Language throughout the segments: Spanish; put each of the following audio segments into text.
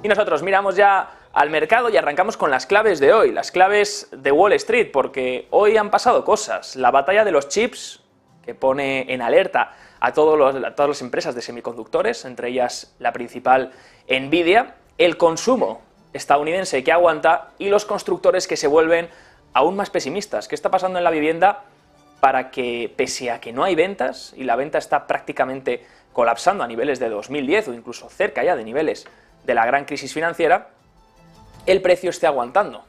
Y nosotros miramos ya al mercado y arrancamos con las claves de hoy, las claves de Wall Street, porque hoy han pasado cosas. La batalla de los chips, que pone en alerta a todas las empresas de semiconductores, entre ellas la principal Nvidia, el consumo estadounidense que aguanta y los constructores que se vuelven aún más pesimistas. ¿Qué está pasando en la vivienda para que, pese a que no hay ventas y la venta está prácticamente colapsando a niveles de 2010 o incluso cerca ya de niveles de la gran crisis financiera, el precio esté aguantando?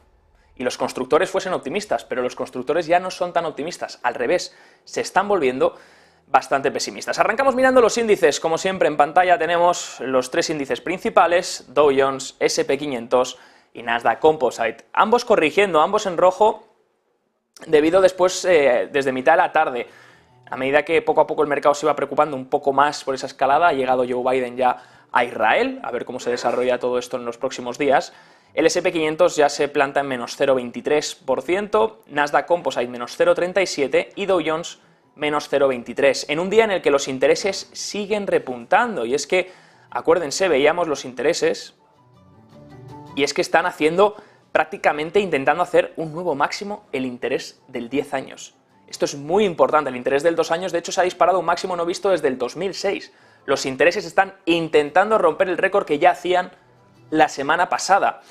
Y los constructores fuesen optimistas, pero los constructores ya no son tan optimistas, al revés, se están volviendo bastante pesimistas. Arrancamos mirando los índices, como siempre en pantalla tenemos los tres índices principales, Dow Jones, S&P 500 y Nasdaq Composite, ambos corrigiendo, ambos en rojo, debido después, desde mitad de la tarde, a medida que poco a poco el mercado se iba preocupando un poco más por esa escalada, ha llegado Joe Biden ya a Israel, a ver cómo se desarrolla todo esto en los próximos días. El S&P 500 ya se planta en menos 0,23%, Nasdaq Composite menos 0,37% y Dow Jones menos 0,23%, en un día en el que los intereses siguen repuntando. Y es que, acuérdense, veíamos los intereses, y es que están haciendo, prácticamente intentando hacer un nuevo máximo el interés del 10 años. Esto es muy importante, el interés del 2 años de hecho se ha disparado a un máximo no visto desde el 2006. Los intereses están intentando romper el récord que ya hacían la semana pasada.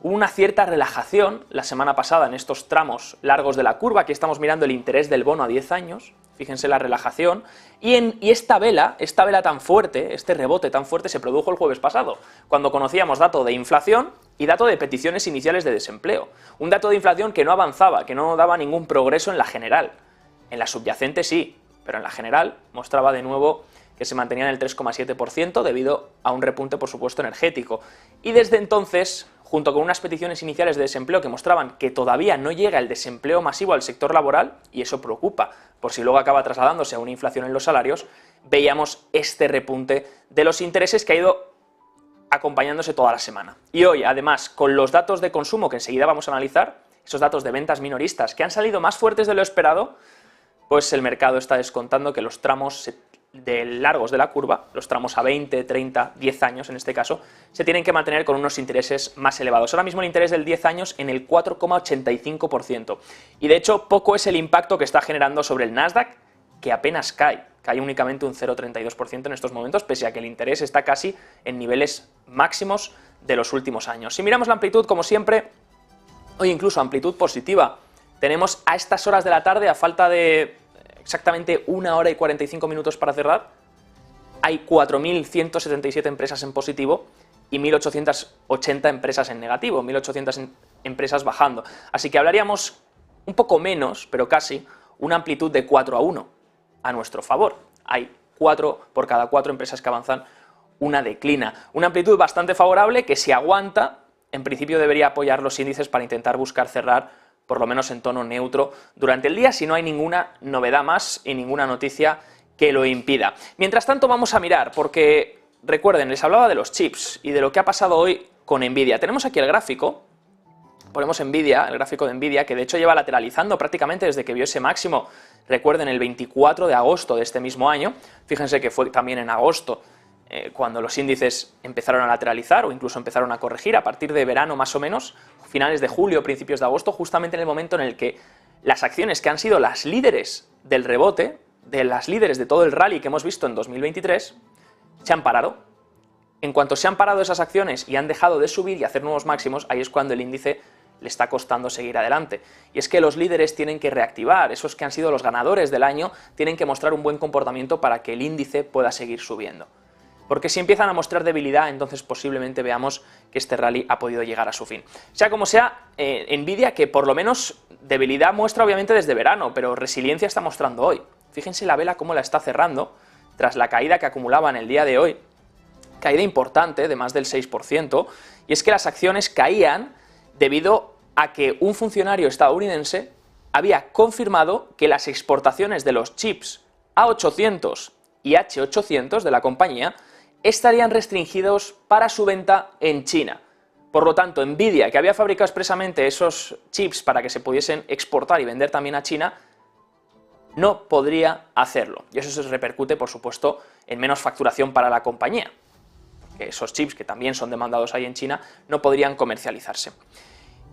Hubo una cierta relajación la semana pasada en estos tramos largos de la curva, aquí estamos mirando el interés del bono a 10 años, fíjense la relajación, y esta vela tan fuerte, este rebote tan fuerte se produjo el jueves pasado, cuando conocíamos dato de inflación y dato de peticiones iniciales de desempleo. Un dato de inflación que no avanzaba, que no daba ningún progreso en la general. En la subyacente sí, pero en la general mostraba de nuevo que se mantenía en el 3,7% debido a un repunte, por supuesto, energético. Y desde entonces, junto con unas peticiones iniciales de desempleo que mostraban que todavía no llega el desempleo masivo al sector laboral, y eso preocupa, por si luego acaba trasladándose a una inflación en los salarios, veíamos este repunte de los intereses que ha ido acompañándose toda la semana. Y hoy, además, con los datos de consumo que enseguida vamos a analizar, esos datos de ventas minoristas que han salido más fuertes de lo esperado, pues el mercado está descontando que los tramos de largos de la curva, los tramos a 20, 30, 10 años en este caso, se tienen que mantener con unos intereses más elevados. Ahora mismo el interés del 10 años en el 4,85%. Y de hecho poco es el impacto que está generando sobre el Nasdaq, que apenas cae únicamente un 0,32% en estos momentos, pese a que el interés está casi en niveles máximos de los últimos años. Si miramos la amplitud, como siempre, hoy incluso amplitud positiva, tenemos a estas horas de la tarde, a falta de exactamente 1 hora y 45 minutos para cerrar, hay 4.177 empresas en positivo y 1.880 empresas en negativo, 1.800 empresas bajando. Así que hablaríamos un poco menos, pero casi, una amplitud de 4-1 a nuestro favor. Hay 4 por cada 4 empresas que avanzan, una declina. Una amplitud bastante favorable que, si aguanta, en principio debería apoyar los índices para intentar buscar cerrar por lo menos en tono neutro durante el día, si no hay ninguna novedad más y ninguna noticia que lo impida. Mientras tanto vamos a mirar, porque recuerden, les hablaba de los chips y de lo que ha pasado hoy con Nvidia. Tenemos aquí el gráfico, ponemos Nvidia, el gráfico de Nvidia, que de hecho lleva lateralizando prácticamente desde que vio ese máximo, recuerden, el 24 de agosto de este mismo año. Fíjense que fue también en agosto cuando los índices empezaron a lateralizar o incluso empezaron a corregir a partir de verano más o menos, finales de julio, principios de agosto, justamente en el momento en el que las acciones que han sido las líderes del rebote, de las líderes de todo el rally que hemos visto en 2023, se han parado. En cuanto se han parado esas acciones y han dejado de subir y hacer nuevos máximos, ahí es cuando el índice le está costando seguir adelante. Y es que los líderes tienen que reactivar, esos que han sido los ganadores del año, tienen que mostrar un buen comportamiento para que el índice pueda seguir subiendo. Porque si empiezan a mostrar debilidad, entonces posiblemente veamos que este rally ha podido llegar a su fin. Sea como sea, Nvidia, que por lo menos debilidad muestra obviamente desde verano, pero resiliencia está mostrando hoy. Fíjense la vela cómo la está cerrando, tras la caída que acumulaba en el día de hoy. Caída importante, de más del 6%, y es que las acciones caían debido a que un funcionario estadounidense había confirmado que las exportaciones de los chips A800 y H800 de la compañía estarían restringidos para su venta en China. Por lo tanto, Nvidia, que había fabricado expresamente esos chips para que se pudiesen exportar y vender también a China, no podría hacerlo. Y eso se repercute, por supuesto, en menos facturación para la compañía. que esos chips que también son demandados ahí en China no podrían comercializarse.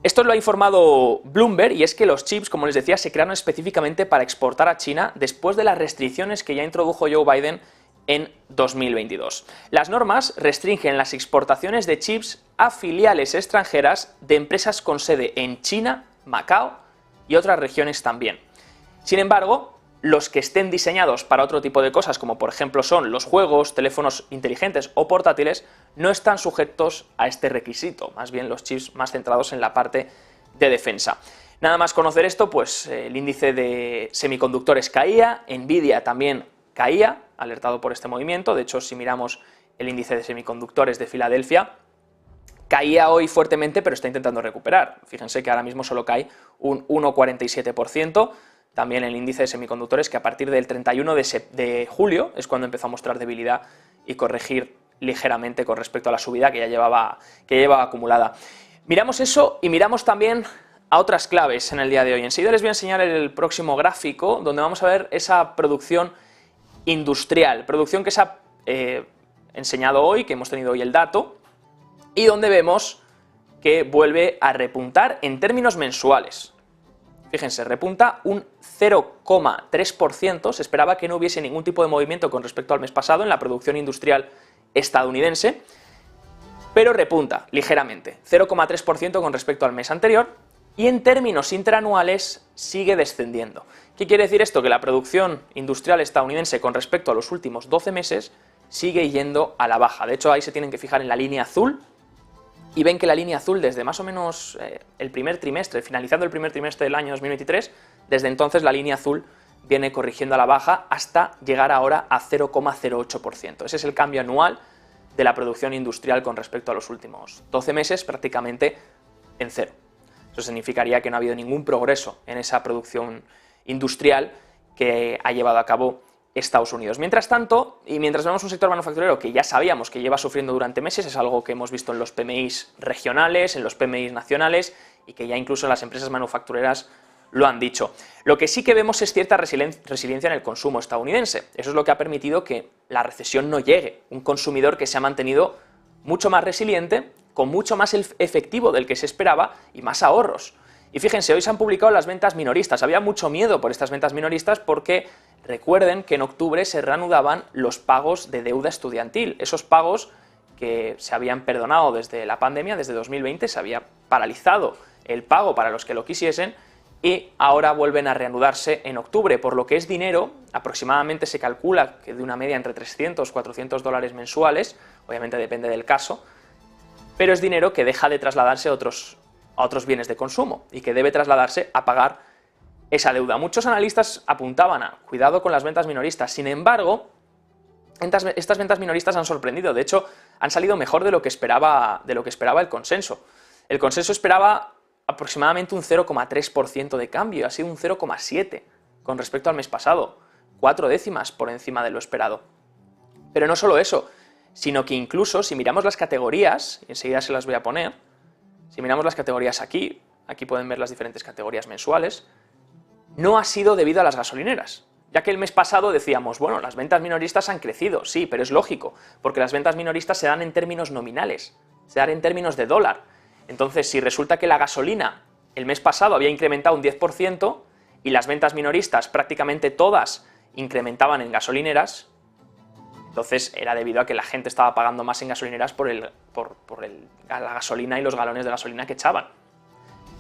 Esto lo ha informado Bloomberg, y es que los chips, como les decía, se crearon específicamente para exportar a China después de las restricciones que ya introdujo Joe Biden en 2022. Las normas restringen las exportaciones de chips a filiales extranjeras de empresas con sede en China, Macao y otras regiones también. Sin embargo, los que estén diseñados para otro tipo de cosas, como por ejemplo son los juegos, teléfonos inteligentes o portátiles, no están sujetos a este requisito, más bien los chips más centrados en la parte de defensa. Nada más conocer esto, pues el índice de semiconductores caía, Nvidia también caía, alertado por este movimiento. De hecho, si miramos el índice de semiconductores de Filadelfia, caía hoy fuertemente, pero está intentando recuperar. Fíjense que ahora mismo solo cae un 1,47%. También el índice de semiconductores, que a partir del 31 de julio es cuando empezó a mostrar debilidad y corregir ligeramente con respecto a la subida que ya llevaba acumulada. Miramos eso y miramos también a otras claves en el día de hoy. Enseguida les voy a enseñar el próximo gráfico, donde vamos a ver esa producción industrial, producción que se ha enseñado hoy, que hemos tenido hoy el dato, y donde vemos que vuelve a repuntar en términos mensuales. Fíjense, repunta un 0,3%, se esperaba que no hubiese ningún tipo de movimiento con respecto al mes pasado en la producción industrial estadounidense, pero repunta ligeramente, 0,3% con respecto al mes anterior, y en términos interanuales sigue descendiendo. ¿Qué quiere decir esto? Que la producción industrial estadounidense con respecto a los últimos 12 meses sigue yendo a la baja. De hecho, ahí se tienen que fijar en la línea azul, y ven que la línea azul desde más o menos el primer trimestre, finalizando el primer trimestre del año 2023, desde entonces la línea azul viene corrigiendo a la baja hasta llegar ahora a 0,08%. Ese es el cambio anual de la producción industrial con respecto a los últimos 12 meses, prácticamente en cero. Eso significaría que no ha habido ningún progreso en esa producción industrial que ha llevado a cabo Estados Unidos. Mientras tanto, y mientras vemos un sector manufacturero que ya sabíamos que lleva sufriendo durante meses, es algo que hemos visto en los PMIs regionales, en los PMIs nacionales, y que ya incluso las empresas manufactureras lo han dicho. Lo que sí que vemos es cierta resiliencia en el consumo estadounidense. Eso es lo que ha permitido que la recesión no llegue. Un consumidor que se ha mantenido mucho más resiliente, con mucho más efectivo del que se esperaba y más ahorros. Y fíjense, hoy se han publicado las ventas minoristas. Había mucho miedo por estas ventas minoristas porque recuerden que en octubre se reanudaban los pagos de deuda estudiantil. Esos pagos que se habían perdonado desde la pandemia, desde 2020, se había paralizado el pago para los que lo quisiesen, y ahora vuelven a reanudarse en octubre, por lo que es dinero, aproximadamente se calcula que de una media entre 300 y 400 dólares mensuales, obviamente depende del caso, pero es dinero que deja de trasladarse a otros bienes de consumo y que debe trasladarse a pagar esa deuda. Muchos analistas apuntaban a cuidado con las ventas minoristas. Sin embargo, estas ventas minoristas han sorprendido. De hecho, han salido mejor de lo que esperaba el consenso. El consenso esperaba aproximadamente un 0,3% de cambio, ha sido un 0,7% con respecto al mes pasado, 4 décimas por encima de lo esperado. Pero no solo eso, sino que incluso si miramos las categorías, y enseguida se las voy a poner, si miramos las categorías aquí pueden ver las diferentes categorías mensuales, no ha sido debido a las gasolineras, ya que el mes pasado decíamos, bueno, las ventas minoristas han crecido, sí, pero es lógico, porque las ventas minoristas se dan en términos nominales, se dan en términos de dólar. Entonces, si resulta que la gasolina el mes pasado había incrementado un 10% y las ventas minoristas prácticamente todas incrementaban en gasolineras, entonces era debido a que la gente estaba pagando más en gasolineras por la gasolina y los galones de gasolina que echaban.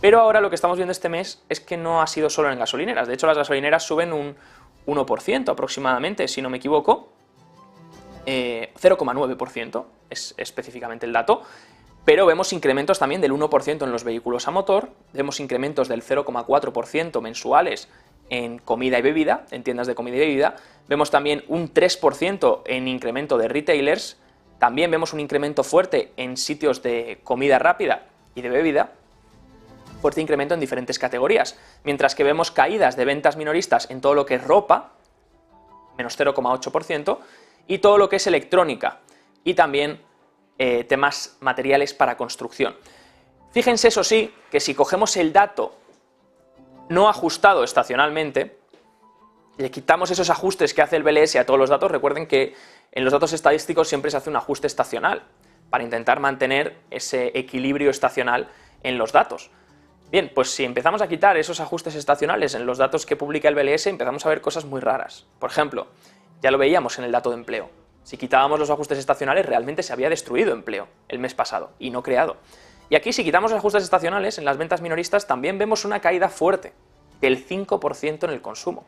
Pero ahora lo que estamos viendo este mes es que no ha sido solo en gasolineras. De hecho, las gasolineras suben un 1% aproximadamente, si no me equivoco. 0,9% es específicamente el dato. Pero vemos incrementos también del 1% en los vehículos a motor, vemos incrementos del 0,4% mensuales en comida y bebida, en tiendas de comida y bebida, vemos también un 3% en incremento de retailers, también vemos un incremento fuerte en sitios de comida rápida y de bebida, fuerte incremento en diferentes categorías, mientras que vemos caídas de ventas minoristas en todo lo que es ropa, menos 0,8%, y todo lo que es electrónica, y también temas materiales para construcción. Fíjense, eso sí, que si cogemos el dato no ajustado estacionalmente, le quitamos esos ajustes que hace el BLS a todos los datos, recuerden que en los datos estadísticos siempre se hace un ajuste estacional para intentar mantener ese equilibrio estacional en los datos. Bien, pues si empezamos a quitar esos ajustes estacionales en los datos que publica el BLS, empezamos a ver cosas muy raras. Por ejemplo, ya lo veíamos en el dato de empleo. Si quitábamos los ajustes estacionales, realmente se había destruido empleo el mes pasado y no creado. Y aquí, si quitamos los ajustes estacionales, en las ventas minoristas también vemos una caída fuerte, del 5% en el consumo.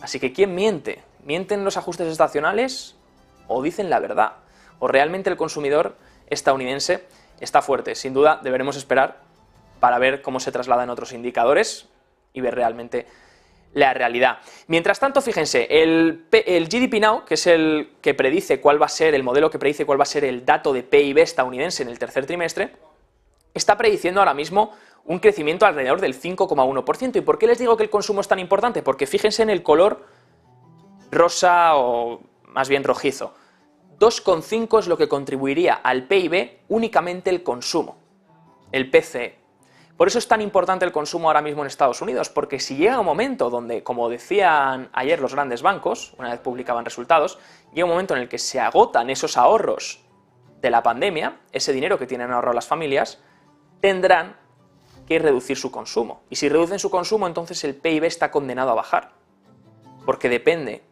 Así que, ¿quién miente? ¿Mienten los ajustes estacionales o dicen la verdad? ¿O realmente el consumidor estadounidense está fuerte? Sin duda, deberemos esperar para ver cómo se traslada en otros indicadores y ver realmente la realidad. Mientras tanto, fíjense, el GDP Now, que es el que predice cuál va a ser, el modelo que predice cuál va a ser el dato de PIB estadounidense en el tercer trimestre, está prediciendo ahora mismo un crecimiento alrededor del 5,1%. ¿Y por qué les digo que el consumo es tan importante? Porque fíjense en el color rosa o más bien rojizo. 2,5 es lo que contribuiría al PIB únicamente el consumo, el PCE. Por eso es tan importante el consumo ahora mismo en Estados Unidos, porque si llega un momento donde, como decían ayer los grandes bancos, una vez publicaban resultados, llega un momento en el que se agotan esos ahorros de la pandemia, ese dinero que tienen ahorrado las familias, tendrán que reducir su consumo. Y si reducen su consumo, entonces el PIB está condenado a bajar, porque depende,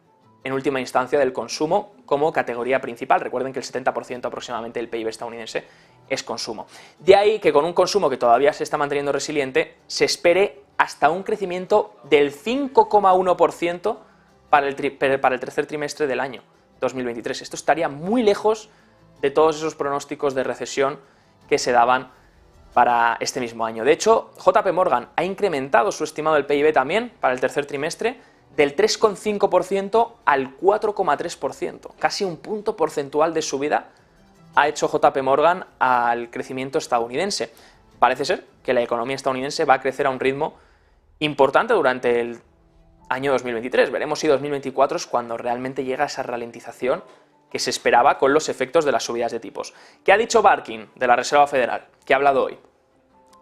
en última instancia, del consumo como categoría principal. Recuerden que el 70% aproximadamente del PIB estadounidense es consumo. De ahí que con un consumo que todavía se está manteniendo resiliente, se espere hasta un crecimiento del 5,1% para el tercer trimestre del año 2023. Esto estaría muy lejos de todos esos pronósticos de recesión que se daban para este mismo año. De hecho, JP Morgan ha incrementado su estimado del PIB también para el tercer trimestre del 3,5% al 4,3%. Casi un punto porcentual de subida ha hecho JP Morgan al crecimiento estadounidense. Parece ser que la economía estadounidense va a crecer a un ritmo importante durante el año 2023. Veremos si 2024 es cuando realmente llega esa ralentización que se esperaba con los efectos de las subidas de tipos. ¿Qué ha dicho Barkin de la Reserva Federal, que ha hablado hoy?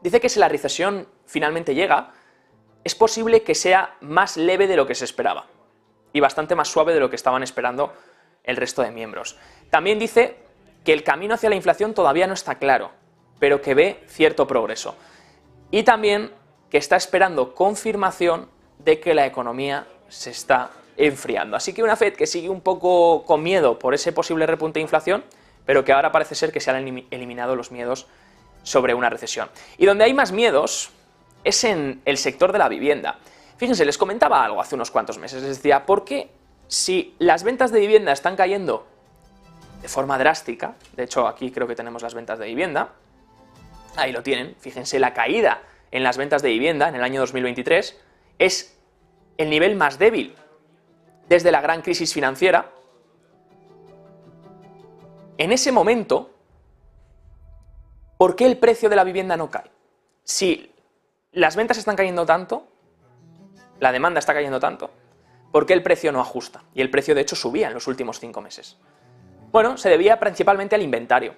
Dice que si la recesión finalmente llega, es posible que sea más leve de lo que se esperaba y bastante más suave de lo que estaban esperando el resto de miembros. También dice que el camino hacia la inflación todavía no está claro, pero que ve cierto progreso. Y también que está esperando confirmación de que la economía se está enfriando. Así que una Fed que sigue un poco con miedo por ese posible repunte de inflación, pero que ahora parece ser que se han eliminado los miedos sobre una recesión. Y donde hay más miedos es en el sector de la vivienda. Fíjense, les comentaba algo hace unos cuantos meses, les decía, ¿por qué si las ventas de vivienda están cayendo de forma drástica? De hecho, aquí creo que tenemos las ventas de vivienda, ahí lo tienen, fíjense, la caída en las ventas de vivienda en el año 2023 es el nivel más débil desde la gran crisis financiera. En ese momento, ¿por qué el precio de la vivienda no cae? Si las ventas están cayendo tanto, la demanda está cayendo tanto, ¿por qué el precio no ajusta? Y el precio de hecho subía en los últimos 5 meses. Bueno, se debía principalmente al inventario.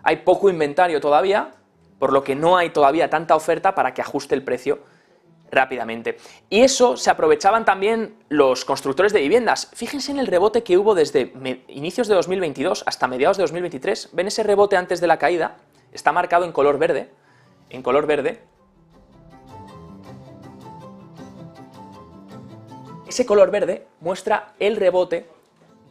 Hay poco inventario todavía, por lo que no hay todavía tanta oferta para que ajuste el precio rápidamente. Y eso se aprovechaban también los constructores de viviendas. Fíjense en el rebote que hubo desde inicios de 2022 hasta mediados de 2023. ¿Ven ese rebote antes de la caída? Está marcado en color verde. En color verde. Ese color verde muestra el rebote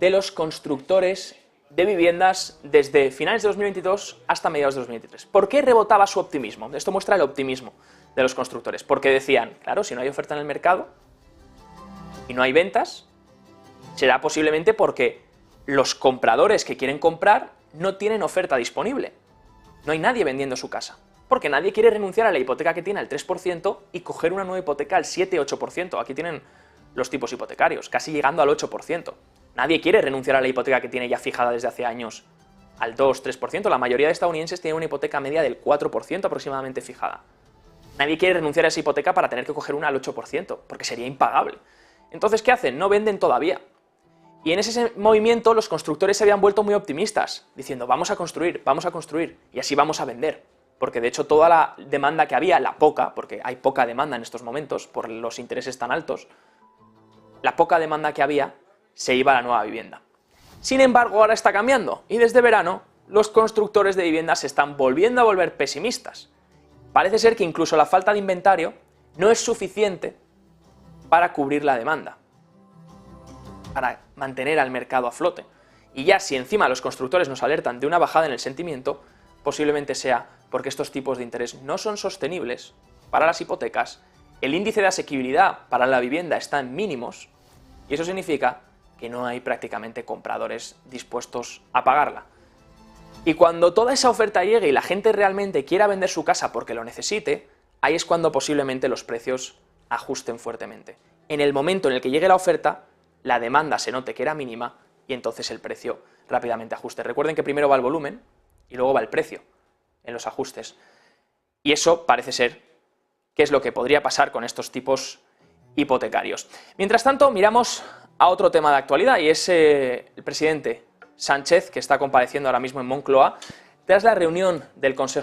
de los constructores de viviendas desde finales de 2022 hasta mediados de 2023. ¿Por qué rebotaba su optimismo? Esto muestra el optimismo de los constructores, porque decían, claro, si no hay oferta en el mercado y no hay ventas, será posiblemente porque los compradores que quieren comprar no tienen oferta disponible. No hay nadie vendiendo su casa, porque nadie quiere renunciar a la hipoteca que tiene al 3% y coger una nueva hipoteca al 7-8%. Aquí tienen los tipos hipotecarios, casi llegando al 8%. Nadie quiere renunciar a la hipoteca que tiene ya fijada desde hace años al 2-3%. La mayoría de estadounidenses tienen una hipoteca media del 4% aproximadamente fijada. Nadie quiere renunciar a esa hipoteca para tener que coger una al 8%, porque sería impagable. Entonces, ¿qué hacen? No venden todavía. Y en ese movimiento los constructores se habían vuelto muy optimistas, diciendo vamos a construir, y así vamos a vender. Porque de hecho toda la demanda que había, la poca, porque hay poca demanda en estos momentos por los intereses tan altos, la poca demanda que había se iba a la nueva vivienda. Sin embargo, ahora está cambiando y desde verano los constructores de viviendas se están volviendo a volver pesimistas. Parece ser que incluso la falta de inventario no es suficiente para cubrir la demanda, para mantener al mercado a flote. Y ya si encima los constructores nos alertan de una bajada en el sentimiento, posiblemente sea porque estos tipos de interés no son sostenibles para las hipotecas, el índice de asequibilidad para la vivienda está en mínimos y eso significa que no hay prácticamente compradores dispuestos a pagarla. Y cuando toda esa oferta llegue y la gente realmente quiera vender su casa porque lo necesite, ahí es cuando posiblemente los precios ajusten fuertemente. En el momento en el que llegue la oferta, la demanda se note que era mínima y entonces el precio rápidamente ajuste. Recuerden que primero va el volumen y luego va el precio en los ajustes. Y eso parece ser que es lo que podría pasar con estos tipos hipotecarios. Mientras tanto, miramos a otro tema de actualidad y es el presidente Sánchez, que está compareciendo ahora mismo en Moncloa tras la reunión del Consejo